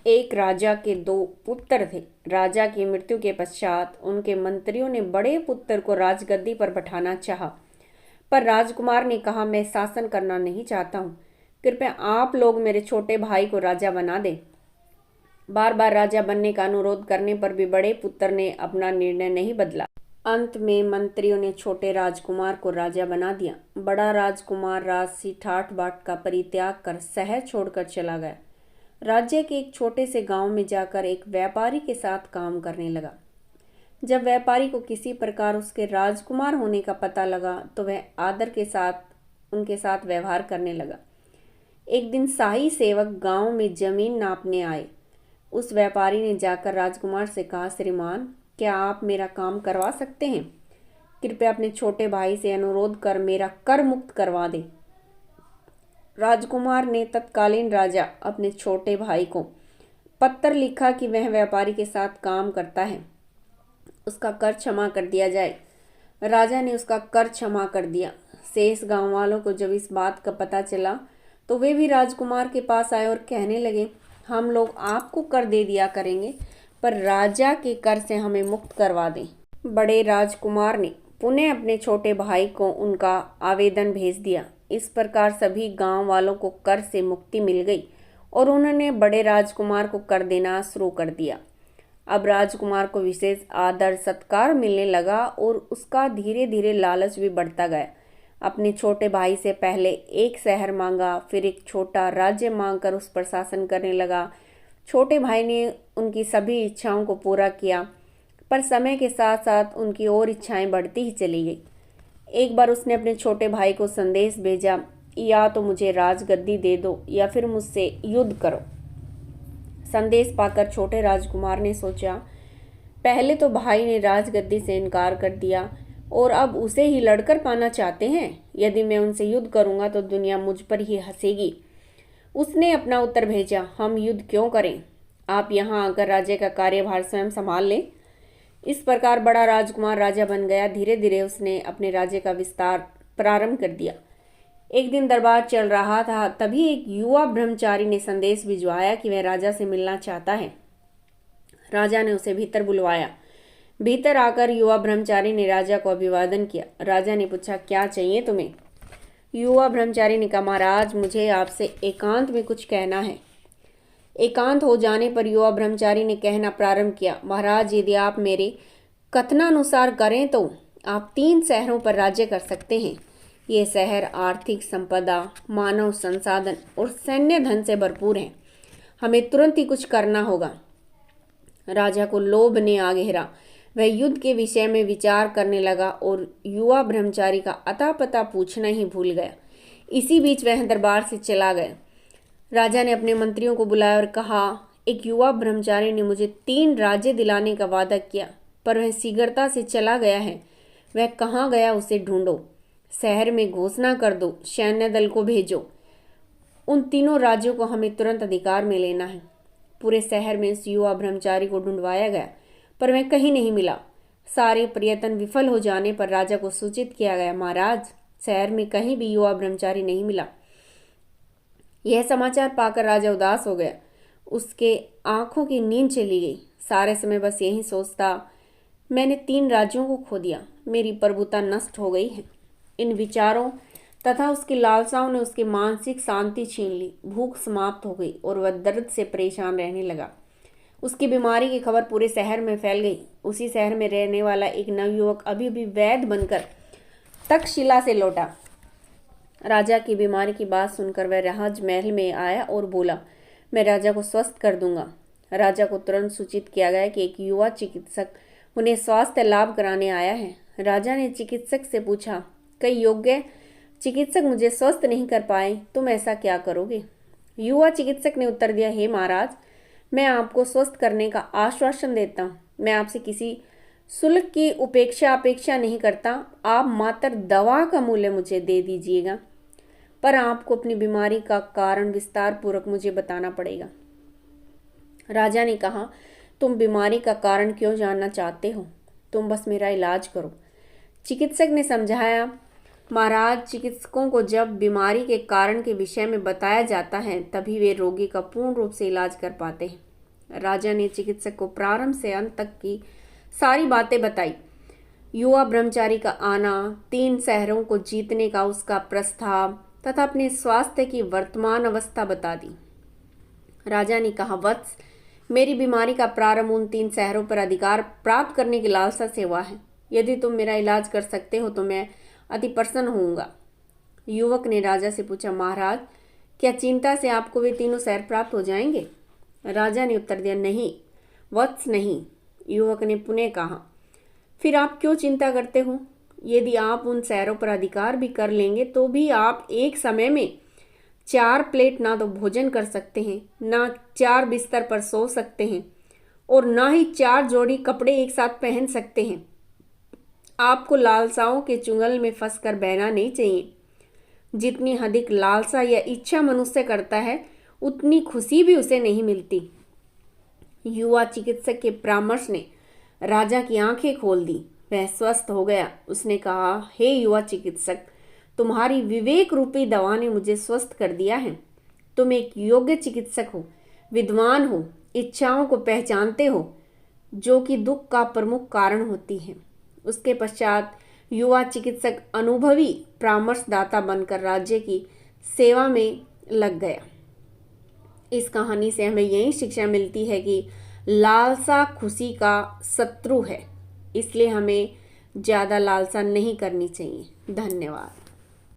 एक राजा के दो पुत्र थे। राजा की मृत्यु के पश्चात उनके मंत्रियों ने बड़े पुत्र को राजगद्दी पर बैठाना चाहा, पर राजकुमार ने कहा, मैं शासन करना नहीं चाहता हूँ, कृपया आप लोग मेरे छोटे भाई को राजा बना दें। बार बार राजा बनने का अनुरोध करने पर भी बड़े पुत्र ने अपना निर्णय नहीं बदला। अंत में मंत्रियों ने छोटे राजकुमार को राजा बना दिया। बड़ा राजकुमार राजसी ठाठ बाट का परित्याग कर शहर छोड़कर चला गया। राज्य के एक छोटे से गांव में जाकर एक व्यापारी के साथ काम करने लगा। जब व्यापारी को किसी प्रकार उसके राजकुमार होने का पता लगा तो वह आदर के साथ उनके साथ व्यवहार करने लगा। एक दिन शाही सेवक गांव में जमीन नापने आए। उस व्यापारी ने जाकर राजकुमार से कहा, श्रीमान, क्या आप मेरा काम करवा सकते हैं? कृपया अपने छोटे भाई से अनुरोध कर मेरा कर मुक्त करवा दें। राजकुमार ने तत्कालीन राजा अपने छोटे भाई को पत्र लिखा कि वह व्यापारी के साथ काम करता है, उसका कर क्षमा कर दिया जाए। राजा ने उसका कर क्षमा कर दिया। शेष गांव वालों को जब इस बात का पता चला तो वे भी राजकुमार के पास आए और कहने लगे, हम लोग आपको कर दे दिया करेंगे, पर राजा के कर से हमें मुक्त करवा दें। बड़े राजकुमार ने पुनः अपने छोटे भाई को उनका आवेदन भेज दिया। इस प्रकार सभी गांव वालों को कर से मुक्ति मिल गई और उन्होंने बड़े राजकुमार को कर देना शुरू कर दिया। अब राजकुमार को विशेष आदर सत्कार मिलने लगा और उसका धीरे धीरे लालच भी बढ़ता गया। अपने छोटे भाई से पहले एक शहर मांगा, फिर एक छोटा राज्य मांगकर उस पर शासन करने लगा। छोटे भाई ने उनकी सभी इच्छाओं को पूरा किया, पर समय के साथ साथ उनकी और इच्छाएं बढ़ती ही चली गई। एक बार उसने अपने छोटे भाई को संदेश भेजा, या तो मुझे राजगद्दी दे दो या फिर मुझसे युद्ध करो। संदेश पाकर छोटे राजकुमार ने सोचा, पहले तो भाई ने राजगद्दी से इनकार कर दिया और अब उसे ही लड़कर पाना चाहते हैं। यदि मैं उनसे युद्ध करूंगा तो दुनिया मुझ पर ही हंसेगी। उसने अपना उत्तर भेजा, हम युद्ध क्यों करें, आप यहाँ आकर राज्य का कार्यभार स्वयं संभाल लें। इस प्रकार बड़ा राजकुमार राजा बन गया। धीरे धीरे उसने अपने राज्य का विस्तार प्रारंभ कर दिया। एक दिन दरबार चल रहा था, तभी एक युवा ब्रह्मचारी ने संदेश भिजवाया कि वह राजा से मिलना चाहता है। राजा ने उसे भीतर बुलवाया। भीतर आकर युवा ब्रह्मचारी ने राजा को अभिवादन किया। राजा ने पूछा, क्या चाहिए तुम्हें? युवा ब्रह्मचारी ने कहा, महाराज, मुझे आपसे एकांत में कुछ कहना है। एकांत हो जाने पर युवा ब्रह्मचारी ने कहना प्रारंभ किया, महाराज, यदि आप मेरे कथनानुसार करें तो आप 3 शहरों पर राज्य कर सकते हैं। ये शहर आर्थिक संपदा, मानव संसाधन और सैन्य धन से भरपूर हैं। हमें तुरंत ही कुछ करना होगा। राजा को लोभ ने आ घेरा। वह युद्ध के विषय में विचार करने लगा और युवा ब्रह्मचारी का अता पता पूछना ही भूल गया। इसी बीच वह दरबार से चला गया। राजा ने अपने मंत्रियों को बुलाया और कहा, एक युवा ब्रह्मचारी ने मुझे 3 राज्य दिलाने का वादा किया, पर वह शीघ्रता से चला गया है। वह कहाँ गया, उसे ढूंढो। शहर में घोषणा कर दो, सैन्य दल को भेजो। उन 3 राज्यों को हमें तुरंत अधिकार में लेना है। पूरे शहर में इस युवा ब्रह्मचारी को ढूंढवाया गया, पर वह कहीं नहीं मिला। सारे प्रयत्न विफल हो जाने पर राजा को सूचित किया गया, महाराज, शहर में कहीं भी युवा ब्रह्मचारी नहीं मिला। यह समाचार पाकर राजा उदास हो गया। उसके आंखों की नींद चली गई। सारे समय बस यही सोचता, मैंने 3 राज्यों को खो दिया, मेरी प्रभुता नष्ट हो गई है। इन विचारों तथा उसकी लालसाओं ने उसकी मानसिक शांति छीन ली। भूख समाप्त हो गई और वह दर्द से परेशान रहने लगा। उसकी बीमारी की खबर पूरे शहर में फैल गई। उसी शहर में रहने वाला एक नवयुवक अभी भी वैद्य बनकर तक्षशिला से लौटा। राजा की बीमारी की बात सुनकर वह राजमहल में आया और बोला, मैं राजा को स्वस्थ कर दूंगा। राजा को तुरंत सूचित किया गया कि एक युवा चिकित्सक उन्हें स्वास्थ्य लाभ कराने आया है। राजा ने चिकित्सक से पूछा, कई योग्य चिकित्सक मुझे स्वस्थ नहीं कर पाए, तुम ऐसा क्या करोगे? युवा चिकित्सक ने उत्तर दिया, हे महाराज, मैं आपको स्वस्थ करने का आश्वासन देता हूँ। मैं आपसे किसी शुल्क की अपेक्षा नहीं करता। आप मात्र दवा का मूल्य मुझे दे दीजिएगा, पर आपको अपनी बीमारी का कारण विस्तार पूर्वक मुझे बताना पड़ेगा। राजा ने कहा, तुम बीमारी का कारण क्यों जानना चाहते हो? तुम बस मेरा इलाज करो। चिकित्सक ने समझाया, महाराज, चिकित्सकों को जब बीमारी के कारण के विषय में बताया जाता है तभी वे रोगी का पूर्ण रूप से इलाज कर पाते हैं। राजा ने चिकित्सक को प्रारंभ से अंत तक की सारी बातें बताई। युवा ब्रह्मचारी का आना, 3 शहरों को जीतने का उसका प्रस्ताव तथा अपने स्वास्थ्य की वर्तमान अवस्था बता दी। राजा ने कहा, वत्स, मेरी बीमारी का प्रारंभ उन 3 शहरों पर अधिकार प्राप्त करने की लालसा से हुआ है। यदि तुम मेरा इलाज कर सकते हो तो मैं अति प्रसन्न होऊंगा। युवक ने राजा से पूछा, महाराज, क्या चिंता से आपको वे तीनों शहर प्राप्त हो जाएंगे? राजा ने उत्तर दिया, नहीं वत्स, नहीं। युवक ने पुनः कहा, फिर आप क्यों चिंता करते हो? यदि आप उन शहरों पर अधिकार भी कर लेंगे तो भी आप एक समय में 4 प्लेट ना तो भोजन कर सकते हैं, ना 4 बिस्तर पर सो सकते हैं और ना ही 4 जोड़ी कपड़े एक साथ पहन सकते हैं। आपको लालसाओं के चुंगल में फंसकर बहना नहीं चाहिए। जितनी अधिक लालसा या इच्छा मनुष्य करता है उतनी खुशी भी उसे नहीं मिलती। युवा चिकित्सक के परामर्श ने राजा की आंखें खोल दी। वह स्वस्थ हो गया। उसने कहा, हे युवा चिकित्सक, तुम्हारी विवेक रूपी दवा ने मुझे स्वस्थ कर दिया है। तुम एक योग्य चिकित्सक हो, विद्वान हो, इच्छाओं को पहचानते हो जो कि दुख का प्रमुख कारण होती है। उसके पश्चात युवा चिकित्सक अनुभवी परामर्शदाता बनकर राज्य की सेवा में लग गया। इस कहानी से हमें यही शिक्षा मिलती है कि लालसा खुशी का शत्रु है, इसलिए हमें ज़्यादा लालसा नहीं करनी चाहिए। धन्यवाद।